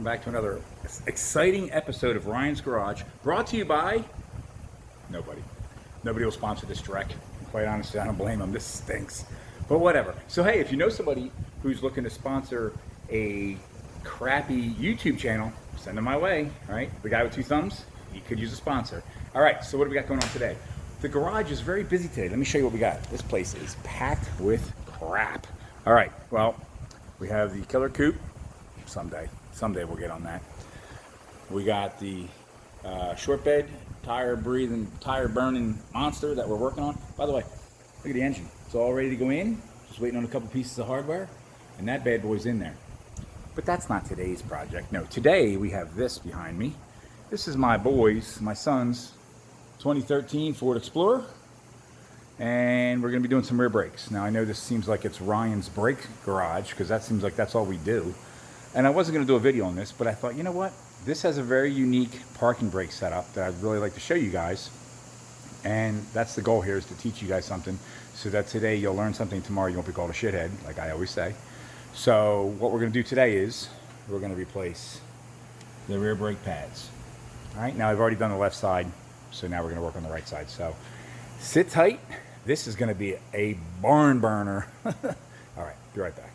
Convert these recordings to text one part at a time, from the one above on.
back to another exciting episode of Ryan's Garage, brought to you by nobody. Nobody will sponsor this trek. Quite honestly, I don't blame them. This stinks. But whatever. So hey, if you know somebody who's looking to sponsor a crappy YouTube channel, send them my way. All right, the guy with two thumbs, he could use a sponsor. All right, so what do we got going on today? The garage is very busy today. Let me show you what we got. This place is packed with crap. All right, well, we have the killer coupe. Someday we'll get on that. We got the short bed, tire burning monster that we're working on. By the way, look at the engine. It's all ready to go in. Just waiting on a couple pieces of hardware, and that bad boy's in there. But that's not today's project. No, today we have this behind me. This is my son's 2013 Ford Explorer, and we're going to be doing some rear brakes. Now I know this seems like it's Ryan's brake garage because that seems like that's all we do. And I wasn't going to do a video on this, but I thought, you know what? This has a very unique parking brake setup that I'd really like to show you guys. And that's the goal here, is to teach you guys something so that today you'll learn something, tomorrow you won't be called a shithead, like I always say. So what we're going to do today is we're going to replace the rear brake pads. All right, now I've already done the left side, so now we're going to work on the right side. So sit tight. This is going to be a barn burner. All right, be right back.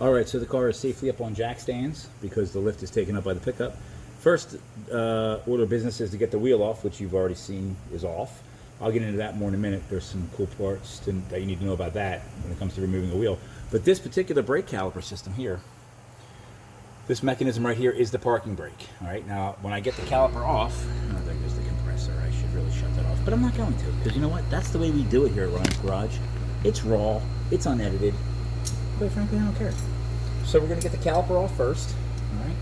All right, so the car is safely up on jack stands because the lift is taken up by the pickup. First order of business is to get the wheel off, which you've already seen is off. I'll get into that more in a minute. There's some cool parts that you need to know about that when it comes to removing the wheel. But this particular brake caliper system here, this mechanism right here is the parking brake. All right, now when I get the caliper off, I think there's the compressor. I should really shut that off, but I'm not going to, because you know what? That's the way we do it here at Ryan's Garage. It's raw, it's unedited. Quite frankly, I don't care. So we're going to get the caliper off first. All right.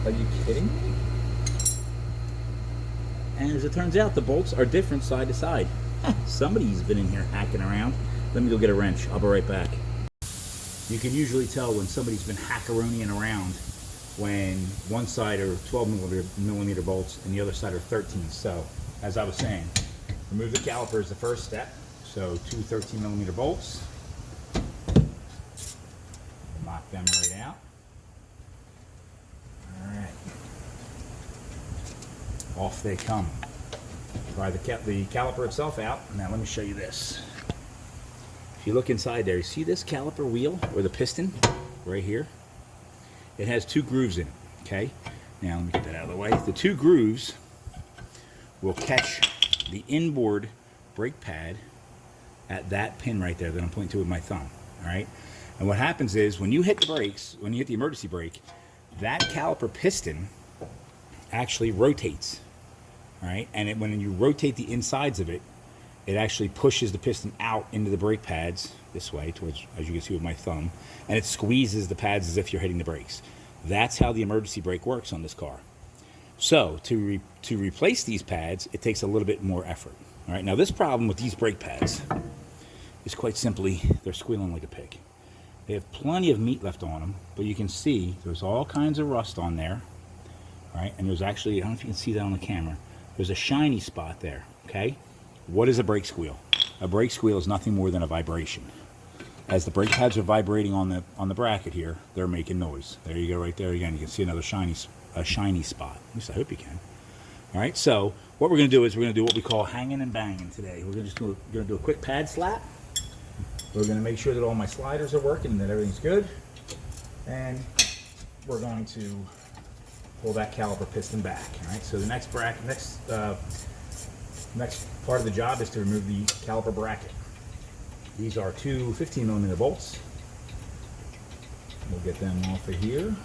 Are you kidding me? And as it turns out, the bolts are different side to side. Somebody's been in here hacking around. Let me go get a wrench. I'll be right back. You can usually tell when somebody's been hackarooniing around when one side are 12 millimeter bolts and the other side are 13. So, as I was saying, remove the caliper is the first step. So, two 13 millimeter bolts. Knock them right out. All right. Off they come. Try the caliper itself out. Now let me show you this. If you look inside there, you see this caliper wheel or the piston right here? It has two grooves in it, okay? Now let me get that out of the way. The two grooves will catch the inboard brake pad at that pin right there that I'm pointing to with my thumb, all right? And what happens is when you hit the brakes, when you hit the emergency brake, that caliper piston actually rotates, all right? And when you rotate the insides of it, it actually pushes the piston out into the brake pads this way, towards, as you can see with my thumb, and it squeezes the pads as if you're hitting the brakes. That's how the emergency brake works on this car. So to replace these pads, it takes a little bit more effort. All right, now this problem with these brake pads is quite simply they're squealing like a pig. They have plenty of meat left on them, but you can see there's all kinds of rust on there, right? And there's actually, I don't know if you can see that on the camera, there's a shiny spot there, okay? What is a brake squeal? A brake squeal is nothing more than a vibration. As the brake pads are vibrating on the bracket here, they're making noise. There you go, right there again. You can see another shiny spot. At least I hope you can. All right, so what we're going to do is we're going to do what we call hanging and banging today. We're going to do a quick pad slap. We're going to make sure that all my sliders are working and that everything's good. And we're going to pull that caliper piston back. All right, so the next part of the job is to remove the caliper bracket. These are two 15 millimeter bolts. We'll get them off of here.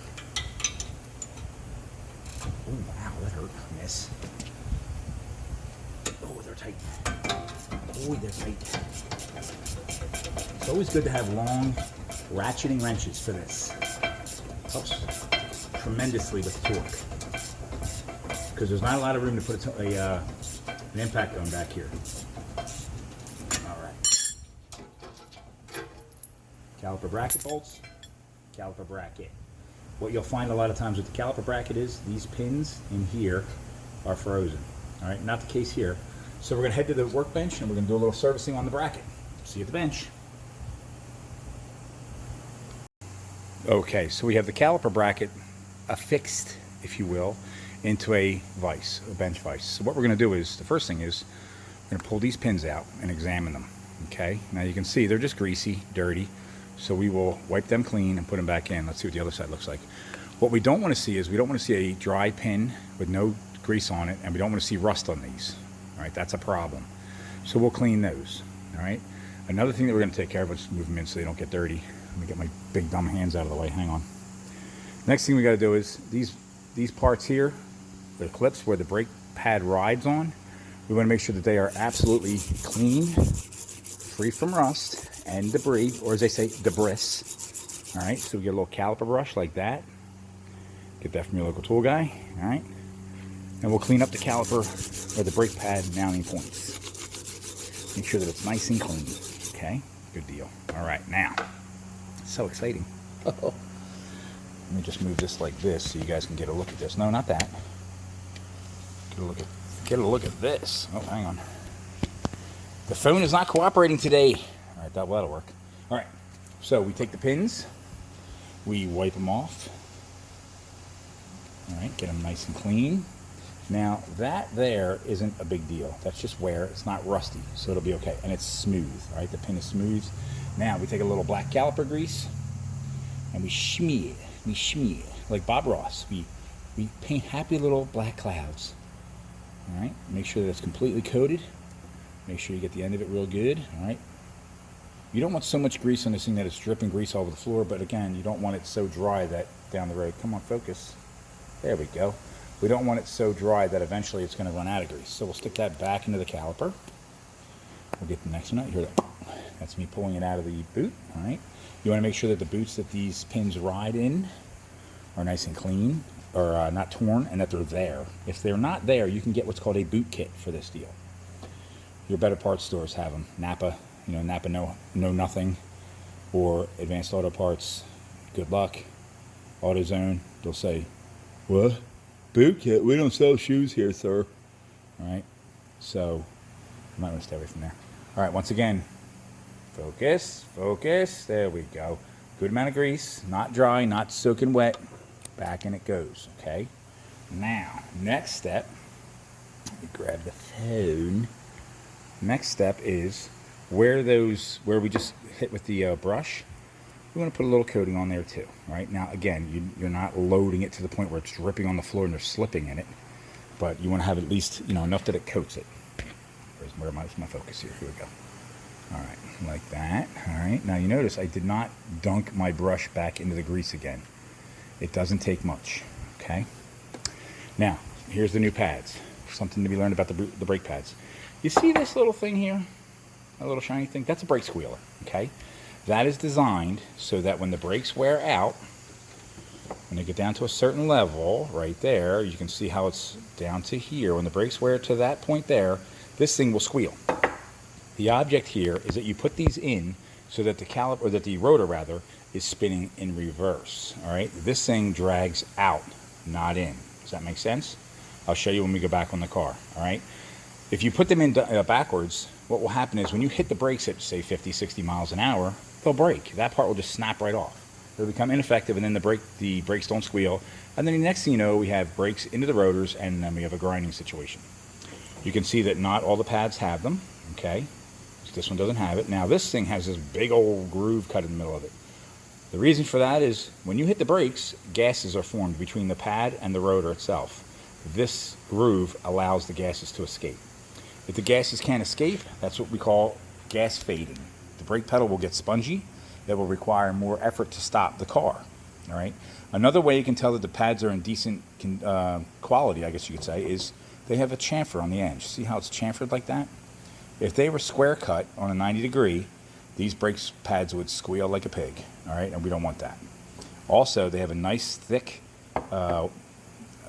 Oh, wow, that hurt. Miss. Oh, they're tight. Oh, they're tight. It's always good to have long ratcheting wrenches for this. Helps tremendously with the torque, because there's not a lot of room to put an impact gun back here. All right. Caliper bracket bolts, caliper bracket. What you'll find a lot of times with the caliper bracket is these pins in here are frozen. All right, not the case here. So we're going to head to the workbench and we're going to do a little servicing on the bracket. See you at the bench. Okay, so we have the caliper bracket affixed, if you will, into a vise, a bench vise. So what we're going to do is, the first thing is, we're going to pull these pins out and examine them. Okay, now you can see they're just greasy, dirty, so we will wipe them clean and put them back in. Let's see what the other side looks like. What we don't want to see is, we don't want to see a dry pin with no grease on it, and we don't want to see rust on these. All right, that's a problem. So we'll clean those. All right, another thing that we're going to take care of, let's move them in so they don't get dirty. Let me get my big dumb hands out of the way. Hang on. Next thing we got to do is these parts here, the clips where the brake pad rides on, we want to make sure that they are absolutely clean, free from rust and debris, or as they say, debris. All right, so we get a little caliper brush like that. Get that from your local tool guy. All right, and we'll clean up the caliper or the brake pad mounting points. Make sure that it's nice and clean. Okay, good deal. All right, now. So exciting. Let me just move this like this so you guys can get a look at this. No, not that. Get a look at this. Oh, hang on. The phone is not cooperating today. All right, that'll work. All right, so we take the pins, we wipe them off. All right, get them nice and clean. Now, that there isn't a big deal. That's just wear. It's not rusty, so it'll be okay. And it's smooth, all right? The pin is smooth. Now, we take a little black caliper grease, and we smear it. We smear it. Like Bob Ross. We paint happy little black clouds. All right? Make sure that it's completely coated. Make sure you get the end of it real good, all right? You don't want so much grease on this thing that it's dripping grease all over the floor, but again, you don't want it so dry that down the road, come on, focus. There we go. We don't want it so dry that eventually it's going to run out of grease. So we'll stick that back into the caliper. We'll get the next one out. You hear that? That's me pulling it out of the boot. All right. You want to make sure that the boots that these pins ride in are nice and clean, or not torn, and that they're there. If they're not there, you can get what's called a boot kit for this deal. Your better parts stores have them. Napa, Napa Know Nothing, or Advanced Auto Parts. Good luck. AutoZone. They'll say, "What? Boot kit? We don't sell shoes here, sir." All right. So you might want to stay away from there. All right. Once again. Focus, focus, there we go. Good amount of grease, not dry, not soaking wet. Back in it goes, okay? Now, next step, let me grab the phone. Next step is where we just hit with the brush, we want to put a little coating on there too, right? Now, again, you're not loading it to the point where it's dripping on the floor and they're slipping in it, but you want to have at least, enough that it coats it. Where's my focus here? Here we go. All right, like that. All right, now you notice I did not dunk my brush back into the grease again. It doesn't take much, okay? Now, here's the new pads. Something to be learned about the brake pads. You see this little thing here? A little shiny thing? That's a brake squealer, okay? That is designed so that when the brakes wear out, when they get down to a certain level, right there, you can see how it's down to here. When the brakes wear to that point there, this thing will squeal. The object here is that you put these in so that the caliper, or that the rotor rather, is spinning in reverse. All right, this thing drags out, not in. Does that make sense? I'll show you when we go back on the car. All right, if you put them in backwards, what will happen is when you hit the brakes at say 50, 60 miles an hour, they'll break. That part will just snap right off. They'll become ineffective, and then the brakes don't squeal. And then the next thing you know, we have brakes into the rotors, and then we have a grinding situation. You can see that not all the pads have them. Okay. This one doesn't have it. Now this thing has this big old groove cut in the middle of it. The reason for that is when you hit the brakes, gases are formed between the pad and the rotor itself. This groove allows the gases to escape. If the gases can't escape, that's what we call gas fading. The brake pedal will get spongy. It will require more effort to stop the car. All right. Another way you can tell that the pads are in decent quality, I guess you could say, is they have a chamfer on the end. See how it's chamfered like that? If they were square cut on a 90 degree, these brake pads would squeal like a pig, all right, and we don't want that. Also, they have a nice thick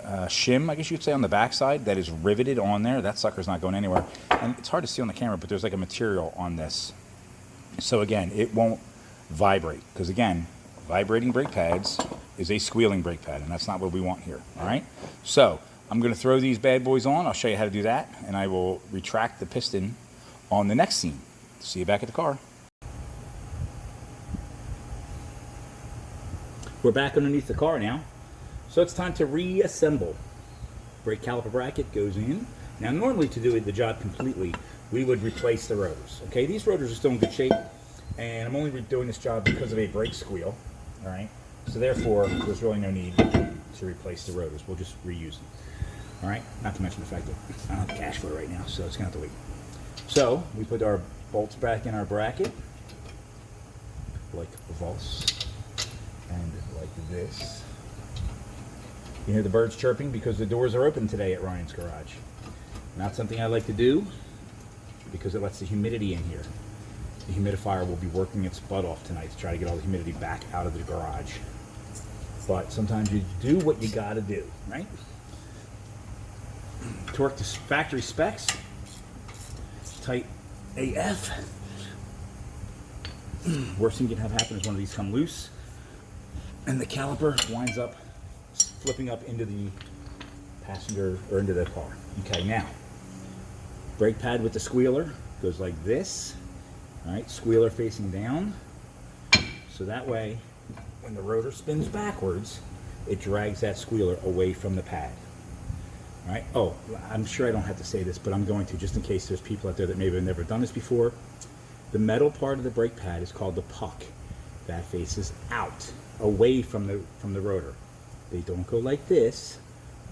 shim, I guess you could say, on the backside that is riveted on there. That sucker's not going anywhere. And it's hard to see on the camera, but there's like a material on this. So again, it won't vibrate, because again, vibrating brake pads is a squealing brake pad, and that's not what we want here, all right? So I'm going to throw these bad boys on. I'll show you how to do that, and I will retract the piston on the next scene. See you back at the car. we're back underneath the car now. So it's time to reassemble. Brake caliper bracket goes in. Now normally to do the job completely, we would replace the rotors. Okay, these rotors are still in good shape, and I'm only doing this job because of a brake squeal. All right, so therefore there's really no need to replace the rotors. We'll just reuse them. All right, not to mention the fact that I don't have cash for it right now, so it's gonna have to wait. So we put our bolts back in our bracket, like this, and like this. You hear the birds chirping because the doors are open today at Ryan's Garage. Not something I like to do because it lets the humidity in here. The humidifier will be working its butt off tonight to try to get all the humidity back out of the garage. But sometimes you do what you gotta do, right? Torque to factory specs. Tight AF. Worst thing can have happen is one of these come loose and the caliper winds up flipping up into the passenger or into the car. Okay, now brake pad with the squealer goes like this. All right, squealer facing down, so that way when the rotor spins backwards it drags that squealer away from the pad. All right, oh, I'm sure I don't have to say this, but I'm going to, just in case there's people out there that maybe have never done this before. The metal part of the brake pad is called the puck. That faces out, away from the rotor. They don't go like this,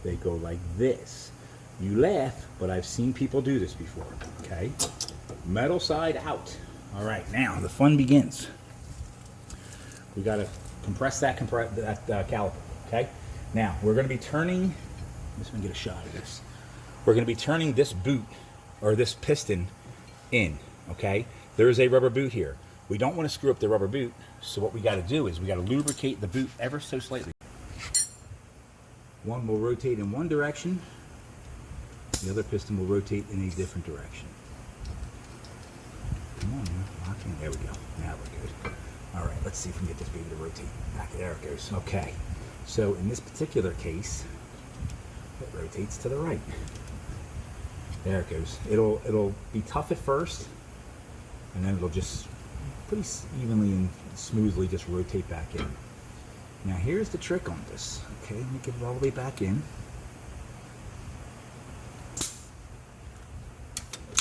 they go like this. You laugh, but I've seen people do this before, okay? Metal side out. All right, now the fun begins. We gotta compress that caliper, okay? Now, we're gonna be turning, let's get a shot of this. We're gonna be turning this boot, or this piston, in, okay? There is a rubber boot here. We don't wanna screw up the rubber boot, so what we gotta do is we gotta lubricate the boot ever so slightly. One will rotate in one direction, the other piston will rotate in a different direction. Come on, lock in. There we go. Now we're good. All right, let's see if we can get this baby to rotate. Back, there it goes. Okay. So in this particular case, it rotates to the right. There it goes. It'll be tough at first, and then it'll just pretty evenly and smoothly just rotate back in. Now here's the trick on this. Okay, let me get it all the way back in.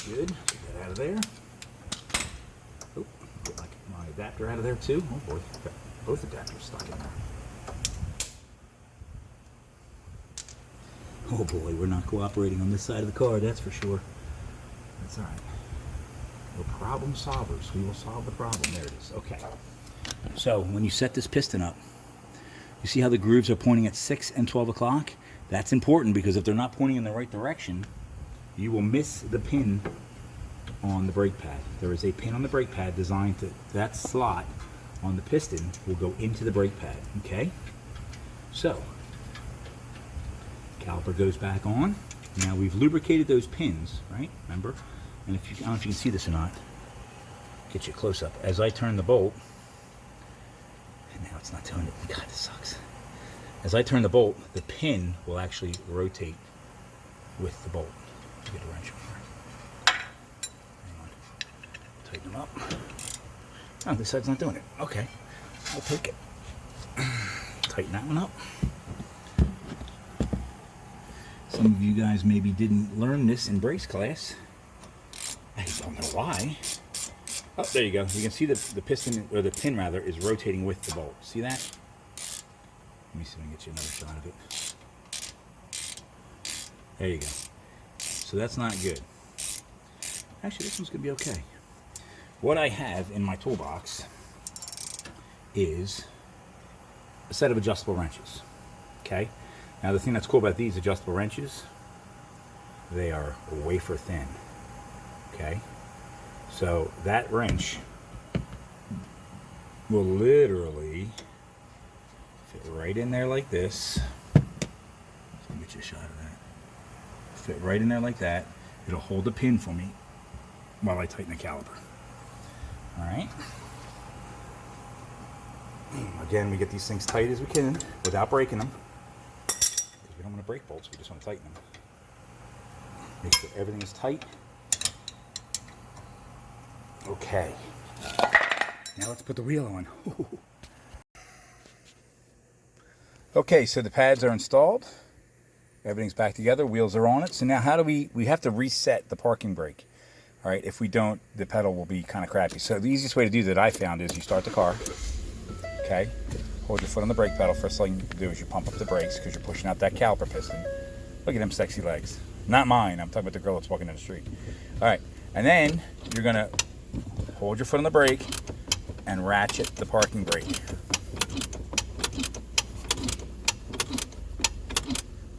Good. Get that out of there. Oh, get my adapter out of there too. Oh boy, got both adapters stuck in there. Oh boy, we're not cooperating on this side of the car, that's for sure. That's all right. We're problem solvers. We will solve the problem. There it is. Okay. So when you set this piston up, you see how the grooves are pointing at 6 and 12 o'clock? That's important because if they're not pointing in the right direction, you will miss the pin on the brake pad. There is a pin on the brake pad designed to, that slot on the piston will go into the brake pad, okay? So, caliper goes back on. Now we've lubricated those pins, right? Remember? And if you, I don't know if you can see this or not, get you a close up. As I turn the bolt, and now it's not doing it. God, this sucks. As I turn the bolt, the pin will actually rotate with the bolt. Get a wrench over here. Hang on. Tighten them up. Oh, this side's not doing it. Okay. I'll take it. Tighten that one up. Some of you guys maybe didn't learn this in brakes class. I don't know why. Oh, there you go. You can see the piston, or the pin rather, is rotating with the bolt. See that? Let me see if I can get you another shot of it. There you go. So that's not good. Actually, this one's going to be okay. What I have in my toolbox is a set of adjustable wrenches. Okay? Now the thing that's cool about these adjustable wrenches, they are wafer thin. Okay? So that wrench will literally fit right in there like this. Let me get you a shot of that. Fit right in there like that. It'll hold the pin for me while I tighten the caliper. Alright. Again, we get these things tight as we can without breaking them. Because we don't want to break bolts, we just want to tighten them. Make sure everything is tight. Okay. Now let's put the wheel on. Okay, so the pads are installed. Everything's back together. Wheels are on it. So now how do we have to reset the parking brake. All right, if we don't, the pedal will be kind of crappy. So the easiest way to do that I found is you start the car, okay? Hold your foot on the brake pedal. First thing you do is you pump up the brakes because you're pushing out that caliper piston. Look at them sexy legs. Not mine. I'm talking about the girl that's walking down the street. All right, and then you're going to hold your foot on the brake and ratchet the parking brake.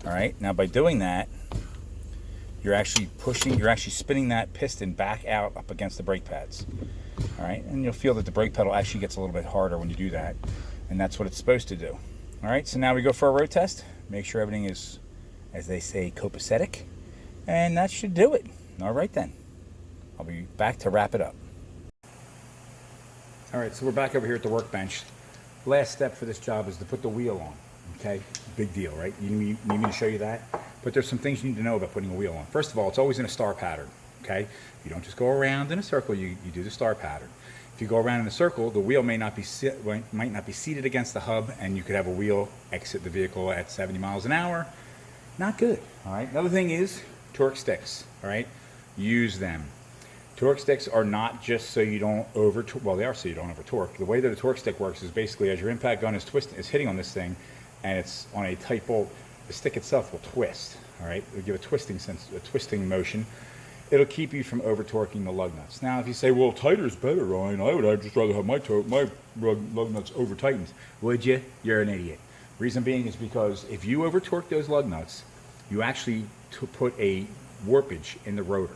All right, now by doing that, you're actually spinning that piston back out up against the brake pads. All right, and you'll feel that the brake pedal actually gets a little bit harder when you do that, and that's what it's supposed to do. All right, so now we go for a road test. Make sure everything is, as they say, copacetic, and that should do it. All right then, I'll be back to wrap it up. All right, so we're back over here at the workbench. Last step for this job is to put the wheel on. Okay, big deal, right? You need me to show you that? But there's some things you need to know about putting a wheel on. First of all, it's always in a star pattern, okay? You don't just go around in a circle, you do the star pattern. If you go around in a circle, the wheel might not be seated against the hub, and you could have a wheel exit the vehicle at 70 miles an hour. Not good, all right? Another thing is torque sticks, all right? Use them. Torque sticks are not just so you don't over-torque, well, they are so you don't over-torque. The way that a torque stick works is basically as your impact gun is hitting on this thing, and it's on a tight bolt, the stick itself will twist, all right? It'll give a twisting motion. It'll keep you from over-torquing the lug nuts. Now, if you say, well, tighter's better, Ryan, I'd just rather have my lug nuts over-tightened. Would you? You're an idiot. Reason being is because if you over-torque those lug nuts, you actually put a warpage in the rotor.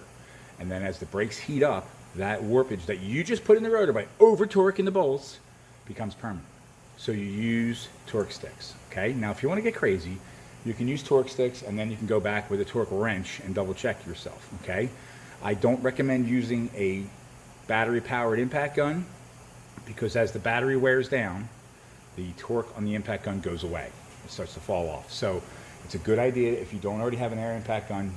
And then as the brakes heat up, that warpage that you just put in the rotor by over-torquing the bolts becomes permanent. So you use torque sticks, okay? Now, if you want to get crazy, you can use torque sticks, and then you can go back with a torque wrench and double check yourself, okay? I don't recommend using a battery-powered impact gun because as the battery wears down, the torque on the impact gun goes away. It starts to fall off. So it's a good idea, if you don't already have an air impact gun,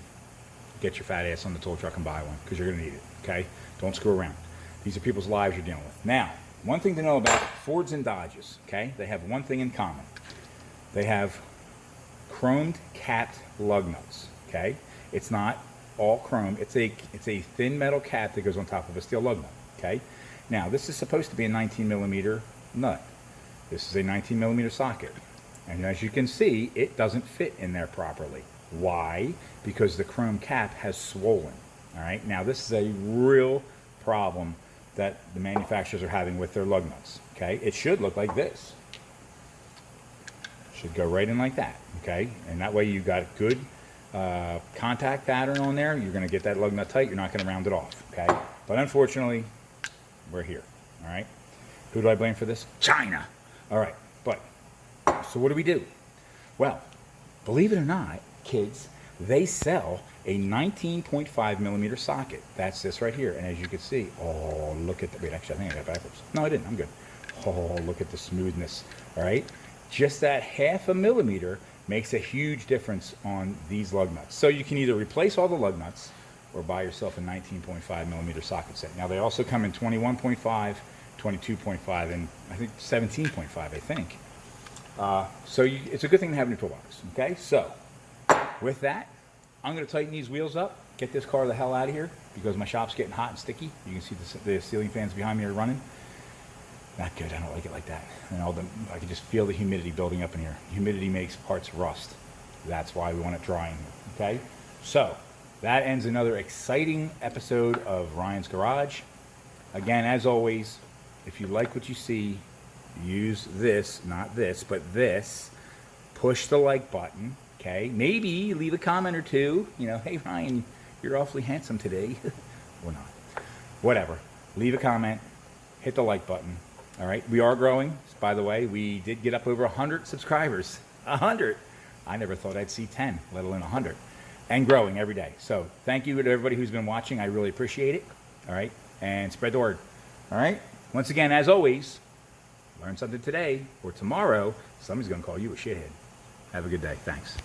get your fat ass on the tow truck and buy one because you're going to need it, okay? Don't screw around. These are people's lives you're dealing with. Now, one thing to know about Fords and Dodges, okay? They have one thing in common. They have chromed capped lug nuts, okay? It's not all chrome. It's a thin metal cap that goes on top of a steel lug nut, okay? Now, this is supposed to be a 19 millimeter nut. This is a 19 millimeter socket. And as you can see, it doesn't fit in there properly. Why? Because the chrome cap has swollen, all right? Now, this is a real problem that the manufacturers are having with their lug nuts, okay? It should look like this. Should go right in like that, okay? And that way you've got a good contact pattern on there. You're going to get that lug nut tight. You're not going to round it off, okay? But unfortunately, we're here, all right? Who do I blame for this? China. All right, but so what do we do? Well, believe it or not, kids, they sell a 19.5 millimeter socket. That's this right here. And as you can see, oh, look at the, wait, actually, I think I got backwards. No, I didn't. I'm good. Oh, look at the smoothness. All right. Just that half a millimeter makes a huge difference on these lug nuts. So you can either replace all the lug nuts or buy yourself a 19.5 millimeter socket set. Now, they also come in 21.5, 22.5, and I think 17.5, I think. So it's a good thing to have in your toolbox. Okay. So with that, I'm going to tighten these wheels up, get this car the hell out of here because my shop's getting hot and sticky. You can see the ceiling fans behind me are running. Not good. I don't like it like that. And I can just feel the humidity building up in here. Humidity makes parts rust. That's why we want it drying here. Okay? So that ends another exciting episode of Ryan's Garage. Again, as always, if you like what you see, use this, not this, but this. Push the like button. Okay, maybe leave a comment or two. You know, hey Ryan, you're awfully handsome today. Or not. Whatever. Leave a comment. Hit the like button. All right, we are growing. By the way, we did get up over 100 subscribers. 100. I never thought I'd see 10, let alone 100. And growing every day. So thank you to everybody who's been watching. I really appreciate it. All right, and spread the word. All right. Once again, as always, learn something today or tomorrow. Somebody's going to call you a shithead. Have a good day. Thanks.